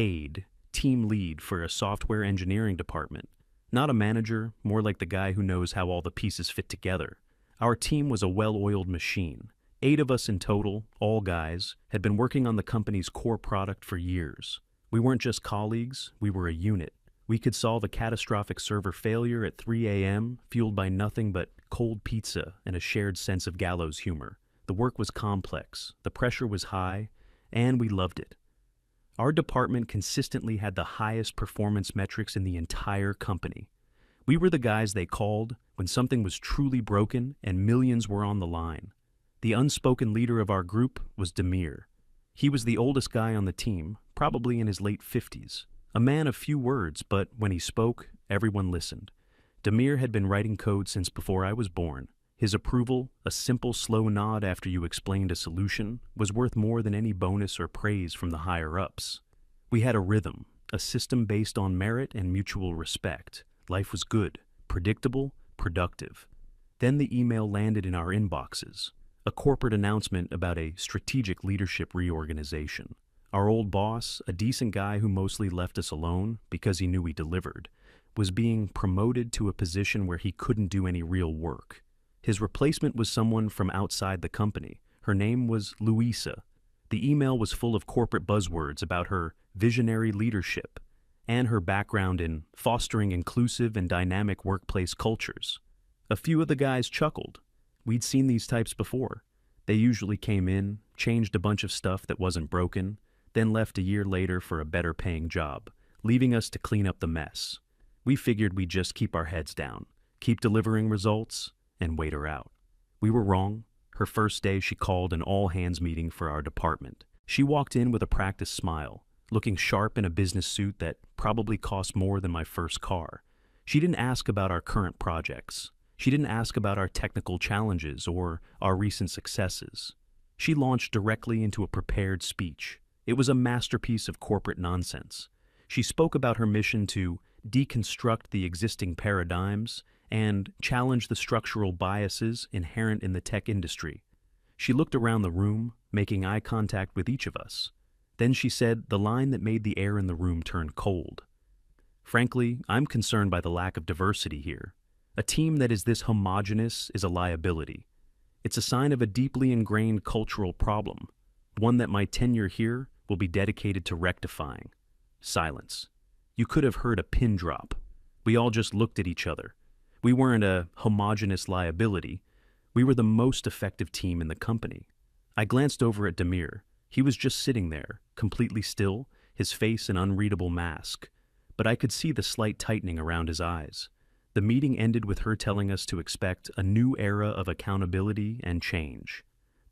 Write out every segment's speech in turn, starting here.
paid team lead for a software engineering department. Not a manager, more like the guy who knows how all the pieces fit together. Our team was a well-oiled machine. 8 of us in total, all guys, had been working on the company's core product for years. We weren't just colleagues, we were a unit. We could solve a catastrophic server failure at 3 a.m., fueled by nothing but cold pizza and a shared sense of gallows humor. The work was complex, the pressure was high, and we loved it. Our department consistently had the highest performance metrics in the entire company. We were the guys they called when something was truly broken and millions were on the line. The unspoken leader of our group was Demir. He was the oldest guy on the team, probably in his late 50s. A man of few words, but when he spoke, everyone listened. Demir had been writing code since before I was born. His approval, a simple slow nod after you explained a solution, was worth more than any bonus or praise from the higher-ups. We had a rhythm, a system based on merit and mutual respect. Life was good, predictable, productive. Then the email landed in our inboxes, a corporate announcement about a strategic leadership reorganization. Our old boss, a decent guy who mostly left us alone because he knew we delivered, was being promoted to a position where he couldn't do any real work. His replacement was someone from outside the company. Her name was Louisa. The email was full of corporate buzzwords about her visionary leadership and her background in fostering inclusive and dynamic workplace cultures. A few of the guys chuckled. We'd seen these types before. They usually came in, changed a bunch of stuff that wasn't broken, then left a year later for a better paying job, leaving us to clean up the mess. We figured we'd just keep our heads down, keep delivering results, and wait her out. We were wrong. Her first day she called an all-hands meeting for our department. She walked in with a practiced smile, looking sharp in a business suit that probably cost more than my first car. She didn't ask about our current projects. She didn't ask about our technical challenges or our recent successes. She launched directly into a prepared speech. It was a masterpiece of corporate nonsense. She spoke about her mission to deconstruct the existing paradigms and challenge the structural biases inherent in the tech industry. She looked around the room, making eye contact with each of us. Then she said the line that made the air in the room turn cold. Frankly, I'm concerned by the lack of diversity here. A team that is this homogeneous is a liability. It's a sign of a deeply ingrained cultural problem, one that my tenure here will be dedicated to rectifying. Silence. You could have heard a pin drop. We all just looked at each other. We weren't a homogeneous liability. We were the most effective team in the company. I glanced over at Demir. He was just sitting there, completely still, his face an unreadable mask. But I could see the slight tightening around his eyes. The meeting ended with her telling us to expect a new era of accountability and change.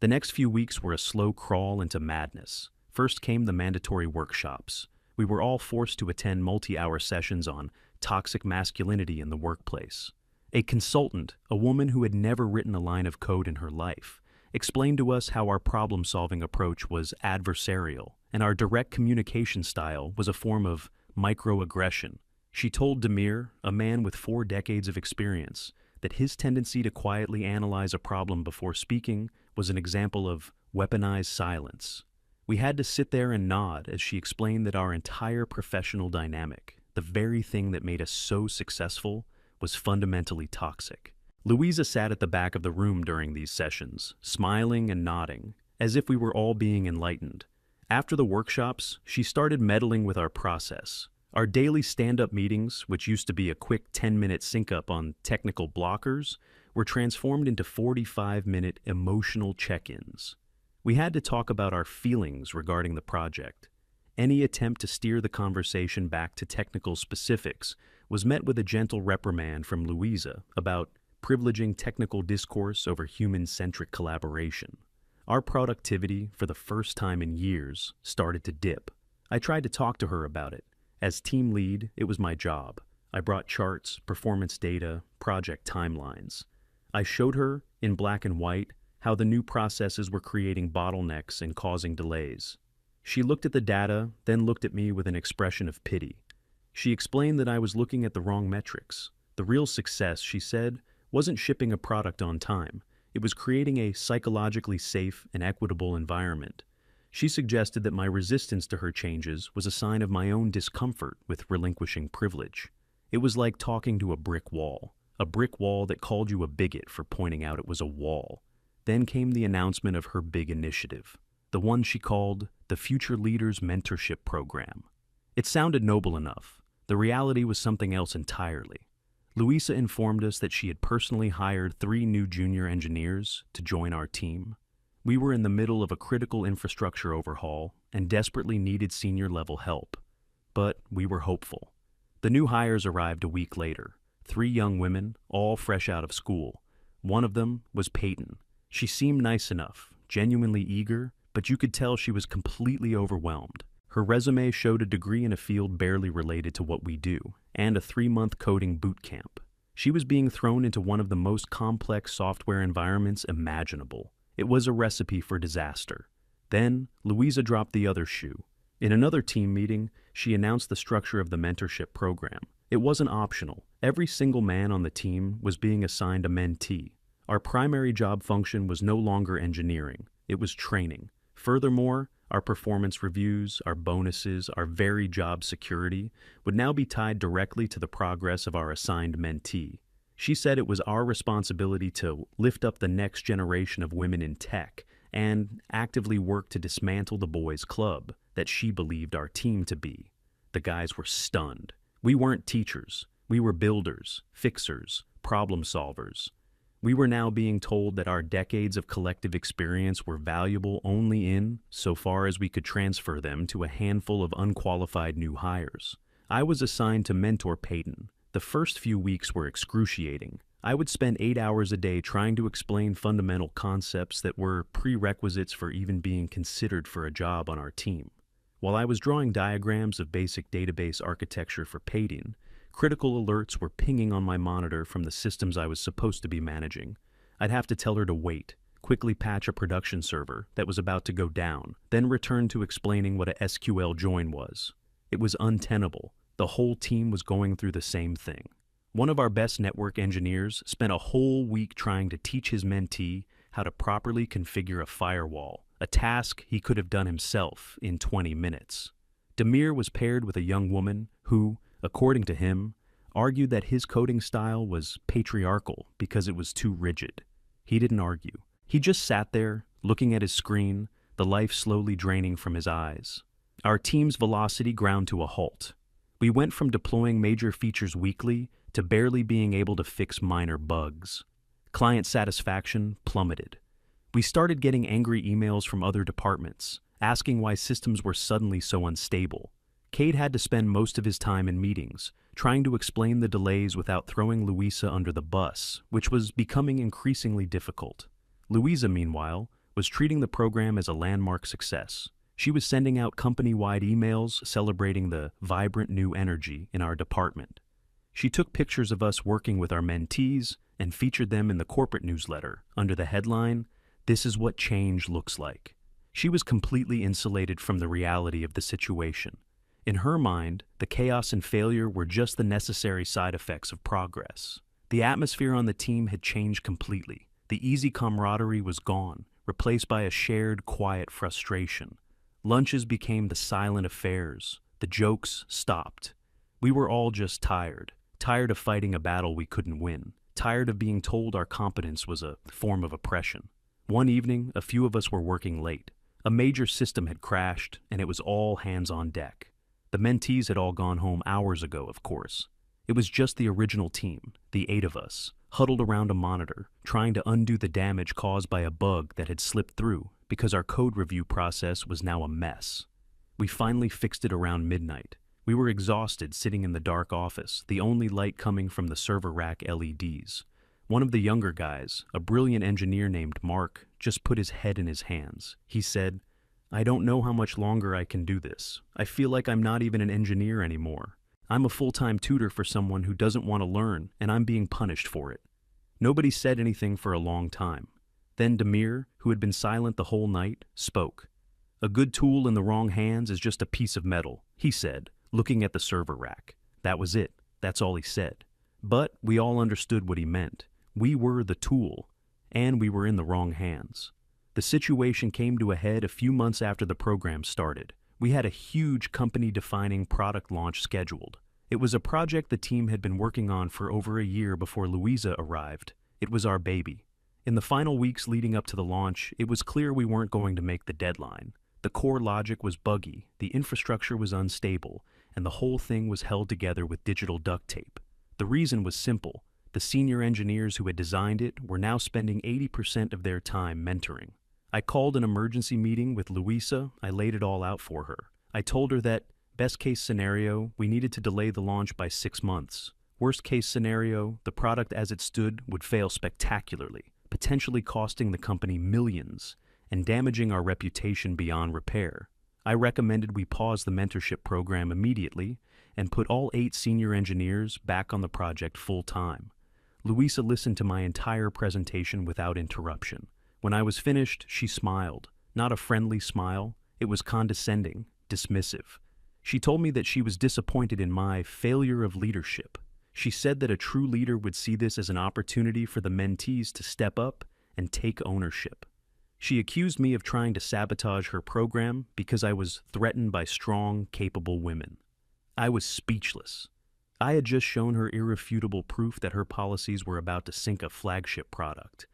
The next few weeks were a slow crawl into madness. First came the mandatory workshops. We were all forced to attend multi-hour sessions on toxic masculinity in the workplace. A consultant, a woman who had never written a line of code in her life, explained to us how our problem-solving approach was adversarial, and our direct communication style was a form of microaggression. She told Demir, a man with 4 decades of experience, that his tendency to quietly analyze a problem before speaking was an example of weaponized silence. We had to sit there and nod as she explained that our entire professional dynamic, the very thing that made us so successful, was fundamentally toxic. Louisa sat at the back of the room during these sessions, smiling and nodding, as if we were all being enlightened. After the workshops, she started meddling with our process. Our daily stand-up meetings, which used to be a quick 10-minute sync-up on technical blockers, were transformed into 45-minute emotional check-ins. We had to talk about our feelings regarding the project. Any attempt to steer the conversation back to technical specifics was met with a gentle reprimand from Louisa about privileging technical discourse over human-centric collaboration. Our productivity, for the first time in years, started to dip. I tried to talk to her about it. As team lead, it was my job. I brought charts, performance data, project timelines. I showed her, in black and white, how the new processes were creating bottlenecks and causing delays. She looked at the data, then looked at me with an expression of pity. She explained that I was looking at the wrong metrics. The real success, she said, wasn't shipping a product on time. It was creating a psychologically safe and equitable environment. She suggested that my resistance to her changes was a sign of my own discomfort with relinquishing privilege. It was like talking to a brick wall that called you a bigot for pointing out it was a wall. Then came the announcement of her big initiative, the one she called the Future Leaders Mentorship Program. It sounded noble enough. The reality was something else entirely. Louisa informed us that she had personally hired 3 new junior engineers to join our team. We were in the middle of a critical infrastructure overhaul and desperately needed senior-level help. But we were hopeful. The new hires arrived a week later. 3 young women, all fresh out of school. One of them was Peyton. She seemed nice enough, genuinely eager, but you could tell she was completely overwhelmed. Her resume showed a degree in a field barely related to what we do, and a 3-month coding boot camp. She was being thrown into one of the most complex software environments imaginable. It was a recipe for disaster. Then, Louisa dropped the other shoe. In another team meeting, she announced the structure of the mentorship program. It wasn't optional. Every single man on the team was being assigned a mentee. Our primary job function was no longer engineering. It was training. Furthermore, our performance reviews, our bonuses, our very job security would now be tied directly to the progress of our assigned mentee. She said it was our responsibility to lift up the next generation of women in tech and actively work to dismantle the boys' club that she believed our team to be. The guys were stunned. We weren't teachers. We were builders, fixers, problem solvers. We were now being told that our decades of collective experience were valuable only in so far as we could transfer them to a handful of unqualified new hires. I was assigned to mentor Peyton. The first few weeks were excruciating. I would spend 8 hours a day trying to explain fundamental concepts that were prerequisites for even being considered for a job on our team. While I was drawing diagrams of basic database architecture for Peyton, critical alerts were pinging on my monitor from the systems I was supposed to be managing. I'd have to tell her to wait, quickly patch a production server that was about to go down, then return to explaining what a SQL join was. It was untenable. The whole team was going through the same thing. One of our best network engineers spent a whole week trying to teach his mentee how to properly configure a firewall, a task he could have done himself in 20 minutes. Demir was paired with a young woman who, according to him, argued that his coding style was patriarchal because it was too rigid. He didn't argue. He just sat there, looking at his screen, the life slowly draining from his eyes. Our team's velocity ground to a halt. We went from deploying major features weekly to barely being able to fix minor bugs. Client satisfaction plummeted. We started getting angry emails from other departments, asking why systems were suddenly so unstable. Cade had to spend most of his time in meetings, trying to explain the delays without throwing Louisa under the bus, which was becoming increasingly difficult. Louisa, meanwhile, was treating the program as a landmark success. She was sending out company-wide emails celebrating the vibrant new energy in our department. She took pictures of us working with our mentees and featured them in the corporate newsletter under the headline, "This is what change looks like." She was completely insulated from the reality of the situation. In her mind, the chaos and failure were just the necessary side effects of progress. The atmosphere on the team had changed completely. The easy camaraderie was gone, replaced by a shared, quiet frustration. Lunches became the silent affairs. The jokes stopped. We were all just tired of fighting a battle we couldn't win, tired of being told our competence was a form of oppression. One evening, a few of us were working late. A major system had crashed, and it was all hands on deck. The mentees had all gone home hours ago, of course. It was just the original team, the 8 of us, huddled around a monitor, trying to undo the damage caused by a bug that had slipped through because our code review process was now a mess. We finally fixed it around midnight. We were exhausted sitting in the dark office, the only light coming from the server rack LEDs. One of the younger guys, a brilliant engineer named Mark, just put his head in his hands. He said, "I don't know how much longer I can do this. I feel like I'm not even an engineer anymore. I'm a full-time tutor for someone who doesn't want to learn, and I'm being punished for it." Nobody said anything for a long time. Then Demir, who had been silent the whole night, spoke. "A good tool in the wrong hands is just a piece of metal," he said, looking at the server rack. That was it. That's all he said. But we all understood what he meant. We were the tool, and we were in the wrong hands. The situation came to a head a few months after the program started. We had a huge company-defining product launch scheduled. It was a project the team had been working on for over a year before Louisa arrived. It was our baby. In the final weeks leading up to the launch, it was clear we weren't going to make the deadline. The core logic was buggy, the infrastructure was unstable, and the whole thing was held together with digital duct tape. The reason was simple. The senior engineers who had designed it were now spending 80% of their time mentoring. I called an emergency meeting with Louisa. I laid it all out for her. I told her that, best case scenario, we needed to delay the launch by 6 months. Worst case scenario, the product as it stood would fail spectacularly, potentially costing the company millions and damaging our reputation beyond repair. I recommended we pause the mentorship program immediately and put all 8 senior engineers back on the project full-time. Louisa listened to my entire presentation without interruption. When I was finished, she smiled. Not a friendly smile. It was condescending, dismissive. She told me that she was disappointed in my failure of leadership. She said that a true leader would see this as an opportunity for the mentees to step up and take ownership. She accused me of trying to sabotage her program because I was threatened by strong, capable women. I was speechless. I had just shown her irrefutable proof that her policies were about to sink a flagship product,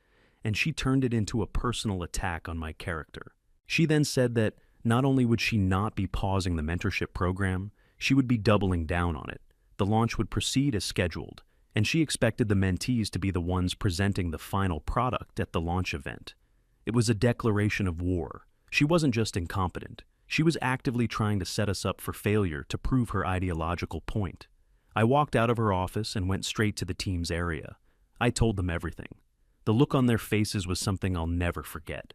and she turned it into a personal attack on my character. She then said that not only would she not be pausing the mentorship program, she would be doubling down on it. The launch would proceed as scheduled, and she expected the mentees to be the ones presenting the final product at the launch event. It was a declaration of war. She wasn't just incompetent. She was actively trying to set us up for failure to prove her ideological point. I walked out of her office and went straight to the team's area. I told them everything. The look on their faces was something I'll never forget.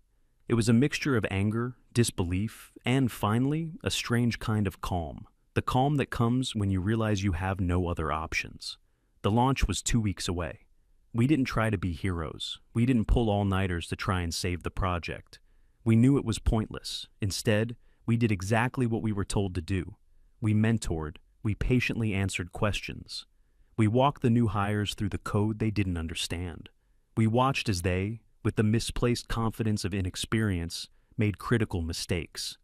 It was a mixture of anger, disbelief, and finally, a strange kind of calm. The calm that comes when you realize you have no other options. The launch was 2 weeks away. We didn't try to be heroes. We didn't pull all-nighters to try and save the project. We knew it was pointless. Instead, we did exactly what we were told to do. We mentored. We patiently answered questions. We walked the new hires through the code they didn't understand. We watched as they, with the misplaced confidence of inexperience, made critical mistakes.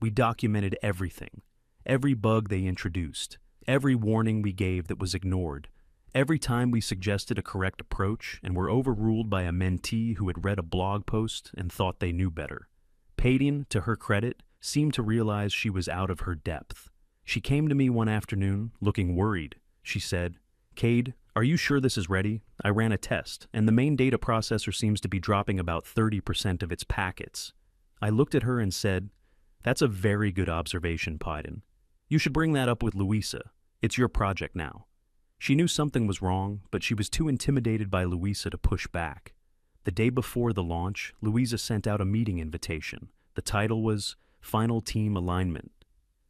We documented everything. Every bug they introduced. Every warning we gave that was ignored. Every time we suggested a correct approach and were overruled by a mentee who had read a blog post and thought they knew better. Payton, to her credit, seemed to realize she was out of her depth. She came to me one afternoon, looking worried. She said, "Cade, are you sure this is ready? I ran a test, and the main data processor seems to be dropping about 30% of its packets." I looked at her and said, "That's a very good observation, Payton. You should bring that up with Louisa. It's your project now." She knew something was wrong, but she was too intimidated by Louisa to push back. The day before the launch, Louisa sent out a meeting invitation. The title was Final Team Alignment.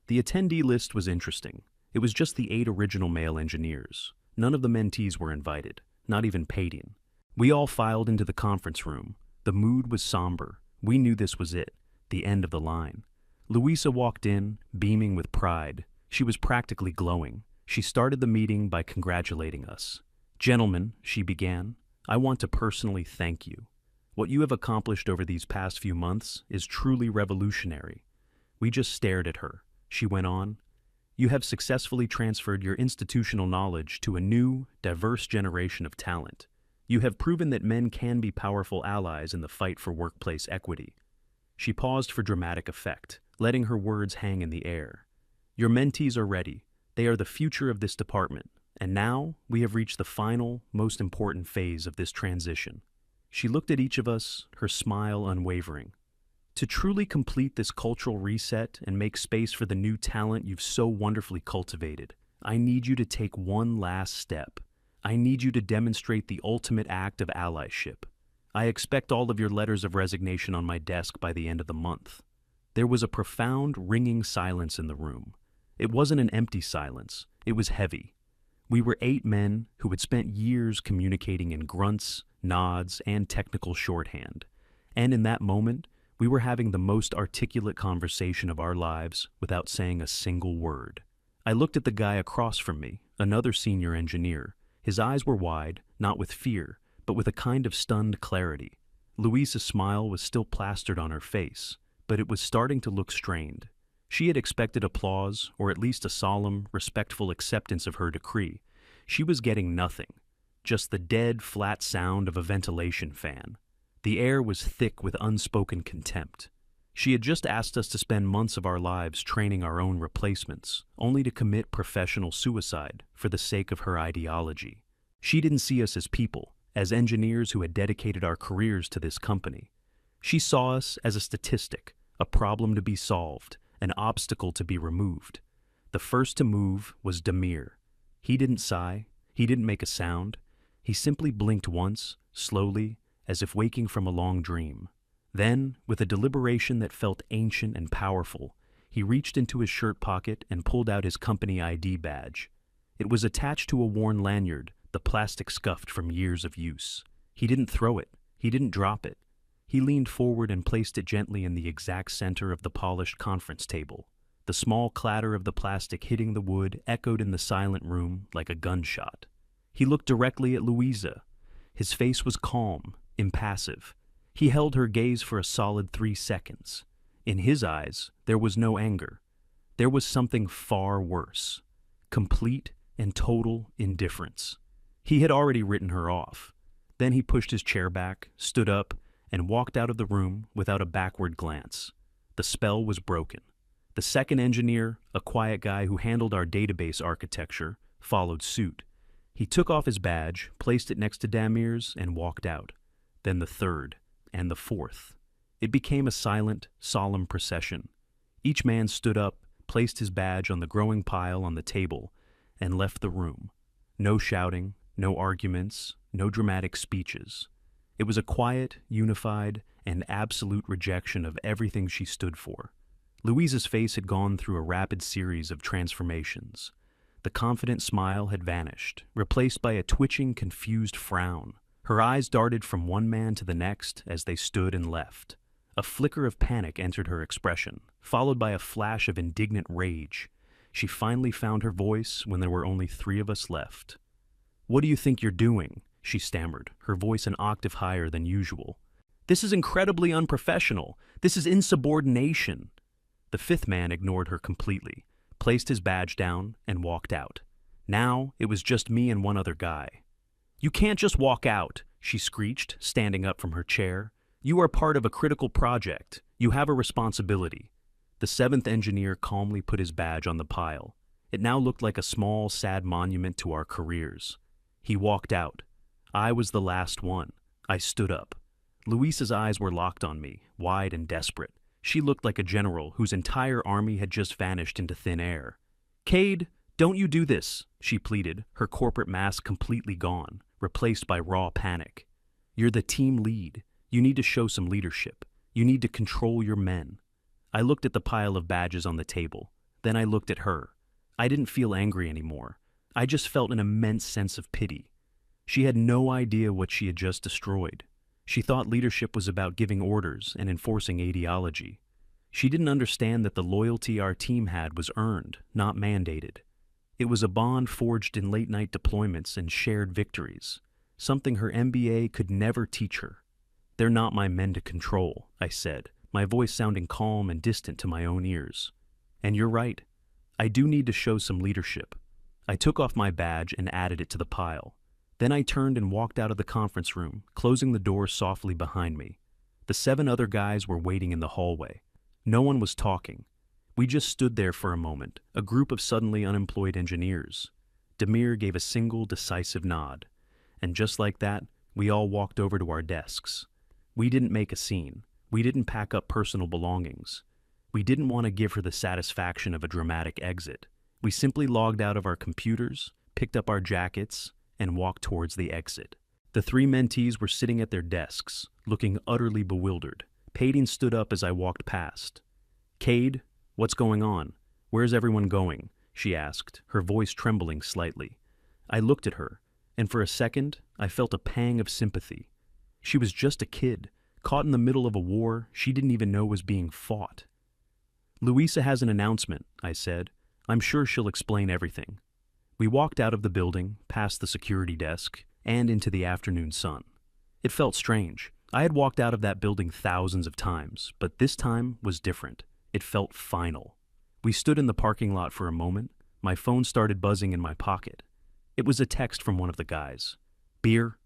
The attendee list was interesting. It was just the 8 original male engineers. None of the mentees were invited, not even Payton. We all filed into the conference room. The mood was somber. We knew this was it, the end of the line. Louisa walked in, beaming with pride. She was practically glowing. She started the meeting by congratulating us. "Gentlemen," she began, "I want to personally thank you. What you have accomplished over these past few months is truly revolutionary." We just stared at her. She went on, "You have successfully transferred your institutional knowledge to a new, diverse generation of talent. You have proven that men can be powerful allies in the fight for workplace equity." She paused for dramatic effect, letting her words hang in the air. "Your mentees are ready. They are the future of this department, and now we have reached the final, most important phase of this transition." She looked at each of us, her smile unwavering. "To truly complete this cultural reset and make space for the new talent you've so wonderfully cultivated, I need you to take one last step. I need you to demonstrate the ultimate act of allyship. I expect all of your letters of resignation on my desk by the end of the month." There was a profound, ringing silence in the room. It wasn't an empty silence. It was heavy. We were 8 men who had spent years communicating in grunts, nods, and technical shorthand. And in that moment, we were having the most articulate conversation of our lives without saying a single word. I looked at the guy across from me, another senior engineer. His eyes were wide, not with fear, but with a kind of stunned clarity. Louisa's smile was still plastered on her face, but it was starting to look strained. She had expected applause, or at least a solemn, respectful acceptance of her decree. She was getting nothing, just the dead, flat sound of a ventilation fan. The air was thick with unspoken contempt. She had just asked us to spend months of our lives training our own replacements, only to commit professional suicide for the sake of her ideology. She didn't see us as people, as engineers who had dedicated our careers to this company. She saw us as a statistic, a problem to be solved, an obstacle to be removed. The first to move was Demir. He didn't sigh, he didn't make a sound. He simply blinked once, slowly, as if waking from a long dream. Then, with a deliberation that felt ancient and powerful, he reached into his shirt pocket and pulled out his company ID badge. It was attached to a worn lanyard, the plastic scuffed from years of use. He didn't throw it. He didn't drop it. He leaned forward and placed it gently in the exact center of the polished conference table. The small clatter of the plastic hitting the wood echoed in the silent room like a gunshot. He looked directly at Louisa. His face was calm, impassive. He held her gaze for a solid 3 seconds. In his eyes, there was no anger. There was something far worse. Complete and total indifference. He had already written her off. Then he pushed his chair back, stood up, and walked out of the room without a backward glance. The spell was broken. The second engineer, a quiet guy who handled our database architecture, followed suit. He took off his badge, placed it next to Damir's, and walked out. Then the third, and the fourth. It became a silent, solemn procession. Each man stood up, placed his badge on the growing pile on the table, and left the room. No shouting, no arguments, no dramatic speeches. It was a quiet, unified, and absolute rejection of everything she stood for. Louisa's face had gone through a rapid series of transformations. The confident smile had vanished, replaced by a twitching, confused frown. Her eyes darted from one man to the next as they stood and left. A flicker of panic entered her expression, followed by a flash of indignant rage. She finally found her voice when there were only 3 of us left. "What do you think you're doing?" she stammered, her voice an octave higher than usual. "This is incredibly unprofessional. This is insubordination." The 5th man ignored her completely, placed his badge down, and walked out. Now it was just me and one other guy. "You can't just walk out," she screeched, standing up from her chair. "You are part of a critical project. You have a responsibility." The 7th engineer calmly put his badge on the pile. It now looked like a small, sad monument to our careers. He walked out. I was the last one. I stood up. Louisa's eyes were locked on me, wide and desperate. She looked like a general whose entire army had just vanished into thin air. "Cade, don't you do this," she pleaded, her corporate mask completely gone, replaced by raw panic. "You're the team lead. You need to show some leadership. You need to control your men." I looked at the pile of badges on the table. Then I looked at her. I didn't feel angry anymore. I just felt an immense sense of pity. She had no idea what she had just destroyed. She thought leadership was about giving orders and enforcing ideology. She didn't understand that the loyalty our team had was earned, not mandated. It was a bond forged in late-night deployments and shared victories, something her MBA could never teach her. "They're not my men to control," I said, my voice sounding calm and distant to my own ears. "And you're right. I do need to show some leadership." I took off my badge and added it to the pile. Then I turned and walked out of the conference room, closing the door softly behind me. The 7 other guys were waiting in the hallway. No one was talking. We just stood there for a moment, a group of suddenly unemployed engineers. Demir gave a single decisive nod. And just like that, we all walked over to our desks. We didn't make a scene. We didn't pack up personal belongings. We didn't want to give her the satisfaction of a dramatic exit. We simply logged out of our computers, picked up our jackets, and walked towards the exit. The 3 mentees were sitting at their desks, looking utterly bewildered. Payton stood up as I walked past. "Cade, what's going on? Where's everyone going?" she asked, her voice trembling slightly. I looked at her, and for a second, I felt a pang of sympathy. She was just a kid, caught in the middle of a war she didn't even know was being fought. "Louisa has an announcement," I said. "I'm sure she'll explain everything." We walked out of the building, past the security desk, and into the afternoon sun. It felt strange. I had walked out of that building thousands of times, but this time was different. It felt final. We stood in the parking lot for a moment. My phone started buzzing in my pocket. It was a text from one of the guys. Beer?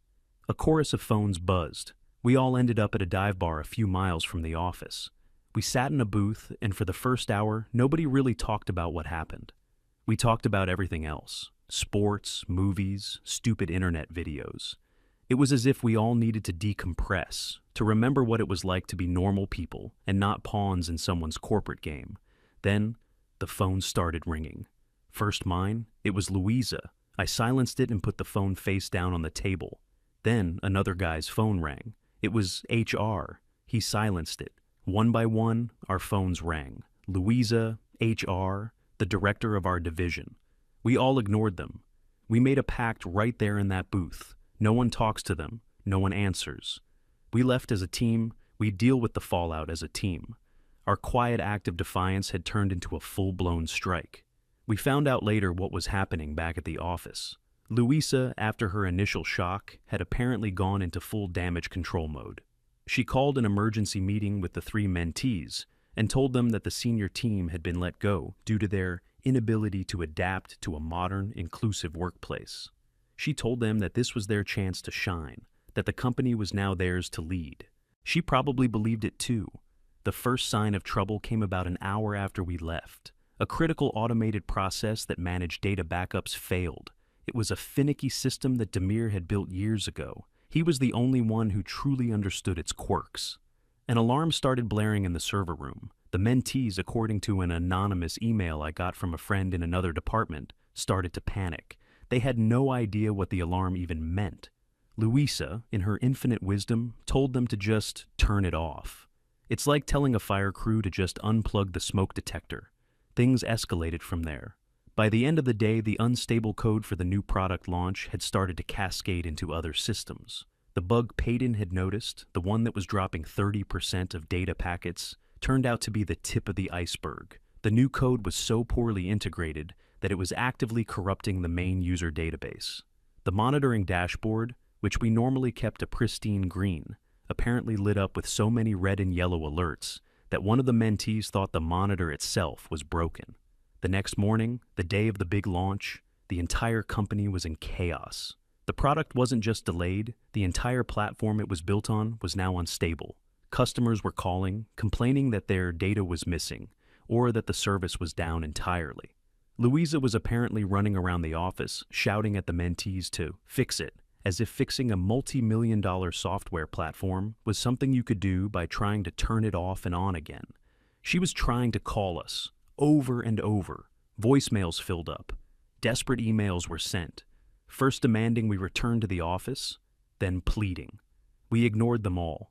A chorus of phones buzzed. We all ended up at a dive bar a few miles from the office. We sat in a booth, and for the first hour, nobody really talked about what happened. We talked about everything else. Sports, movies, stupid internet videos. It was as if we all needed to decompress, to remember what it was like to be normal people and not pawns in someone's corporate game. Then, the phone started ringing. First mine, it was Louisa. I silenced it and put the phone face down on the table. Then, another guy's phone rang. It was HR. He silenced it. One by one, our phones rang. Louisa, HR, the director of our division. We all ignored them. We made a pact right there in that booth. No one talks to them. No one answers. We left as a team. We deal with the fallout as a team. Our quiet act of defiance had turned into a full-blown strike. We found out later what was happening back at the office. Louisa, after her initial shock, had apparently gone into full damage control mode. She called an emergency meeting with the 3 mentees and told them that the senior team had been let go due to their inability to adapt to a modern, inclusive workplace. She told them that this was their chance to shine, that the company was now theirs to lead. She probably believed it too. The first sign of trouble came about an hour after we left. A critical automated process that managed data backups failed. It was a finicky system that Demir had built years ago. He was the only one who truly understood its quirks. An alarm started blaring in the server room. The mentees, according to an anonymous email I got from a friend in another department, started to panic. They had no idea what the alarm even meant. Louisa, in her infinite wisdom, told them to just turn it off. It's like telling a fire crew to just unplug the smoke detector. Things escalated from there. By the end of the day, the unstable code for the new product launch had started to cascade into other systems. The bug Payton had noticed, the one that was dropping 30% of data packets, turned out to be the tip of the iceberg. The new code was so poorly integrated that it was actively corrupting the main user database. The monitoring dashboard, which we normally kept a pristine green, apparently lit up with so many red and yellow alerts that one of the mentees thought the monitor itself was broken. The next morning, the day of the big launch, the entire company was in chaos. The product wasn't just delayed, the entire platform it was built on was now unstable. Customers were calling, complaining that their data was missing, or that the service was down entirely. Louisa was apparently running around the office, shouting at the mentees to fix it, as if fixing a multi-million-dollar software platform was something you could do by trying to turn it off and on again. She was trying to call us, over and over. Voicemails filled up. Desperate emails were sent, first demanding we return to the office, then pleading. We ignored them all.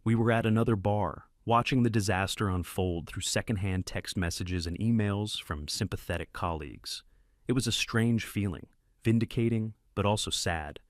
We were at another bar, watching the disaster unfold through secondhand text messages and emails from sympathetic colleagues. It was a strange feeling, vindicating, but also sad.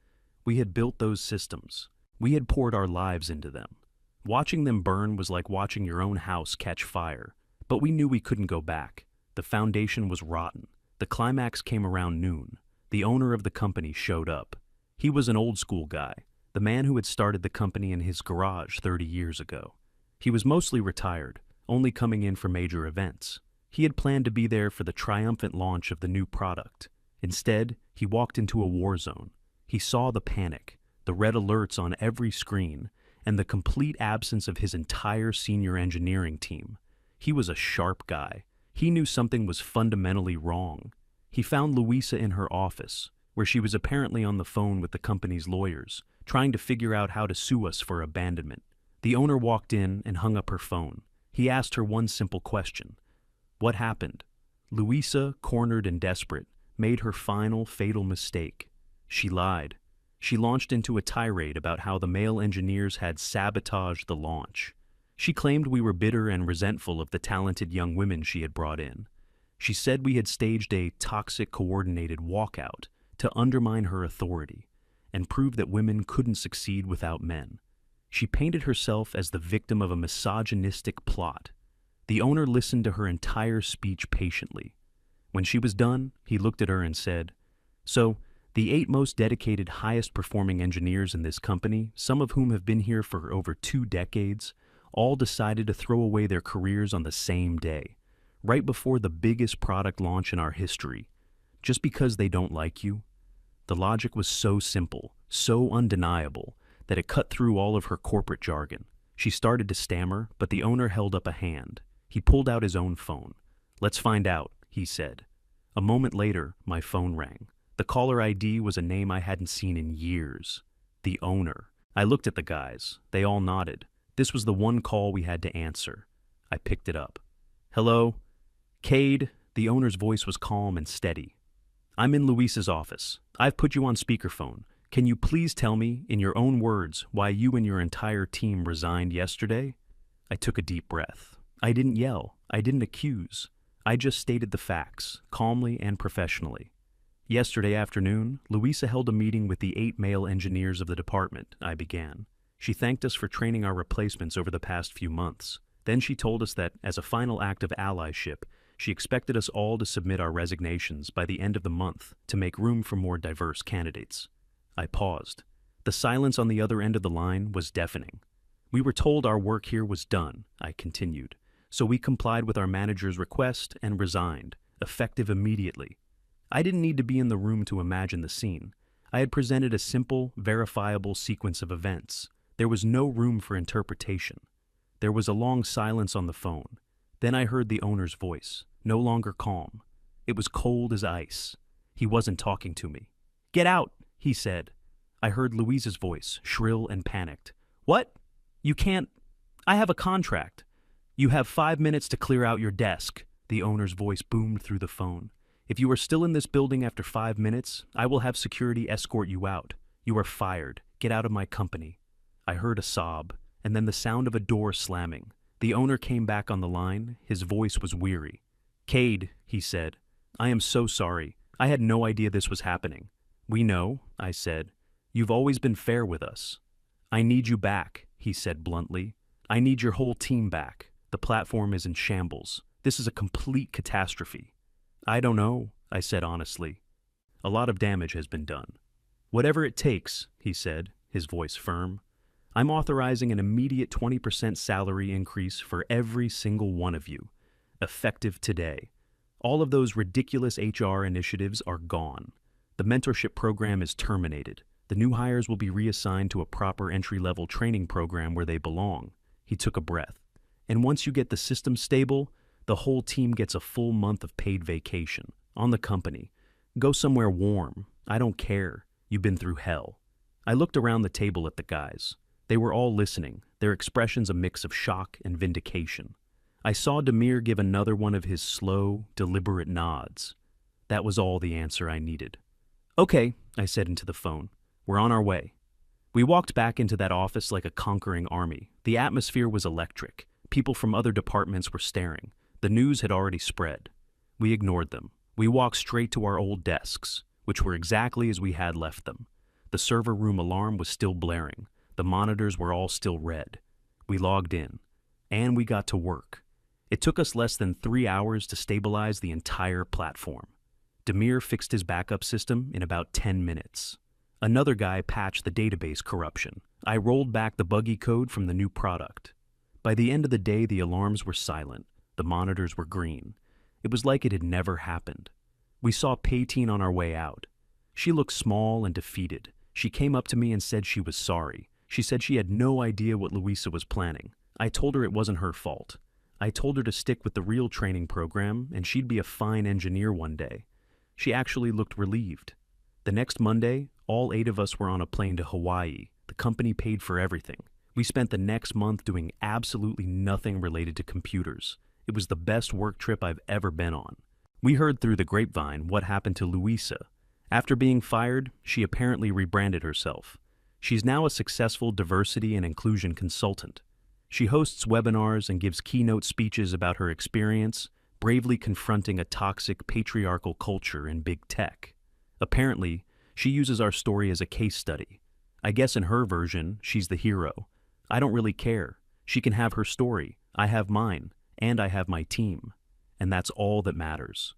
We had built those systems. We had poured our lives into them. Watching them burn was like watching your own house catch fire. But we knew we couldn't go back. The foundation was rotten. The climax came around noon. The owner of the company showed up. He was an old-school guy, the man who had started the company in his garage 30 years ago. He was mostly retired, only coming in for major events. He had planned to be there for the triumphant launch of the new product. Instead, he walked into a war zone. He saw the panic, the red alerts on every screen, and the complete absence of his entire senior engineering team. He was a sharp guy. He knew something was fundamentally wrong. He found Louisa in her office, where she was apparently on the phone with the company's lawyers, trying to figure out how to sue us for abandonment. The owner walked in and hung up her phone. He asked her one simple question. What happened? Louisa, cornered and desperate, made her final fatal mistake. She lied. She launched into a tirade about how the male engineers had sabotaged the launch. She claimed we were bitter and resentful of the talented young women she had brought in. She said we had staged a toxic coordinated walkout to undermine her authority and prove that women couldn't succeed without men. She painted herself as the victim of a misogynistic plot. The owner listened to her entire speech patiently. When she was done, he looked at her and said, "So, The 8 most dedicated, highest-performing engineers in this company, some of whom have been here for over 2 decades, all decided to throw away their careers on the same day, right before the biggest product launch in our history, just because they don't like you. The logic was so simple, so undeniable, that it cut through all of her corporate jargon. She started to stammer, but the owner held up a hand. He pulled out his own phone. "Let's find out," he said. A moment later, my phone rang. The caller ID was a name I hadn't seen in years. The owner. I looked at the guys. They all nodded. This was the one call we had to answer. I picked it up. "Hello? Cade?" The owner's voice was calm and steady. "I'm in Luis's office. I've put you on speakerphone. Can you please tell me, in your own words, why you and your entire team resigned yesterday?" I took a deep breath. I didn't yell. I didn't accuse. I just stated the facts, calmly and professionally. "Yesterday afternoon, Luisa held a meeting with the 8 male engineers of the department," I began. "She thanked us for training our replacements over the past few months. Then she told us that, as a final act of allyship, she expected us all to submit our resignations by the end of the month to make room for more diverse candidates." I paused. The silence on the other end of the line was deafening. "We were told our work here was done," I continued, "so we complied with our manager's request and resigned, effective immediately." I didn't need to be in the room to imagine the scene. I had presented a simple, verifiable sequence of events. There was no room for interpretation. There was a long silence on the phone. Then I heard the owner's voice, no longer calm. It was cold as ice. He wasn't talking to me. "Get out," he said. I heard Louise's voice, shrill and panicked. "What? You can't. I have a contract. You have 5 minutes to clear out your desk." The owner's voice boomed through the phone. "If you are still in this building after 5 minutes, I will have security escort you out. You are fired. Get out of my company." I heard a sob, and then the sound of a door slamming. The owner came back on the line. His voice was weary. "Cade," he said, "I am so sorry. I had no idea this was happening." "We know," I said. "You've always been fair with us." "I need you back," he said bluntly. "I need your whole team back. The platform is in shambles. This is a complete catastrophe." "I don't know," I said honestly. "A lot of damage has been done." "Whatever it takes," he said, his voice firm. "I'm authorizing an immediate 20% salary increase for every single one of you, effective today. All of those ridiculous HR initiatives are gone. The mentorship program is terminated. The new hires will be reassigned to a proper entry-level training program where they belong." He took a breath. "And once you get the system stable, the whole team gets a full month of paid vacation, on the company. Go somewhere warm. I don't care. You've been through hell." I looked around the table at the guys. They were all listening, their expressions a mix of shock and vindication. I saw Demir give another one of his slow, deliberate nods. That was all the answer I needed. "Okay," I said into the phone. "We're on our way." We walked back into that office like a conquering army. The atmosphere was electric. People from other departments were staring. The news had already spread. We ignored them. We walked straight to our old desks, which were exactly as we had left them. The server room alarm was still blaring. The monitors were all still red. We logged in. And we got to work. It took us less than 3 hours to stabilize the entire platform. Demir fixed his backup system in about 10 minutes. Another guy patched the database corruption. I rolled back the buggy code from the new product. By the end of the day, the alarms were silent. The monitors were green. It was like it had never happened. We saw Paytine on our way out. She looked small and defeated. She came up to me and said she was sorry. She said she had no idea what Luisa was planning. I told her it wasn't her fault. I told her to stick with the real training program and she'd be a fine engineer one day. She actually looked relieved. The next Monday, all 8 of us were on a plane to Hawaii. The company paid for everything. We spent the next month doing absolutely nothing related to computers. It was the best work trip I've ever been on. We heard through the grapevine what happened to Luisa. After being fired, she apparently rebranded herself. She's now a successful diversity and inclusion consultant. She hosts webinars and gives keynote speeches about her experience, bravely confronting a toxic patriarchal culture in big tech. Apparently, she uses our story as a case study. I guess in her version, she's the hero. I don't really care. She can have her story, I have mine, and I have my team. And that's all that matters.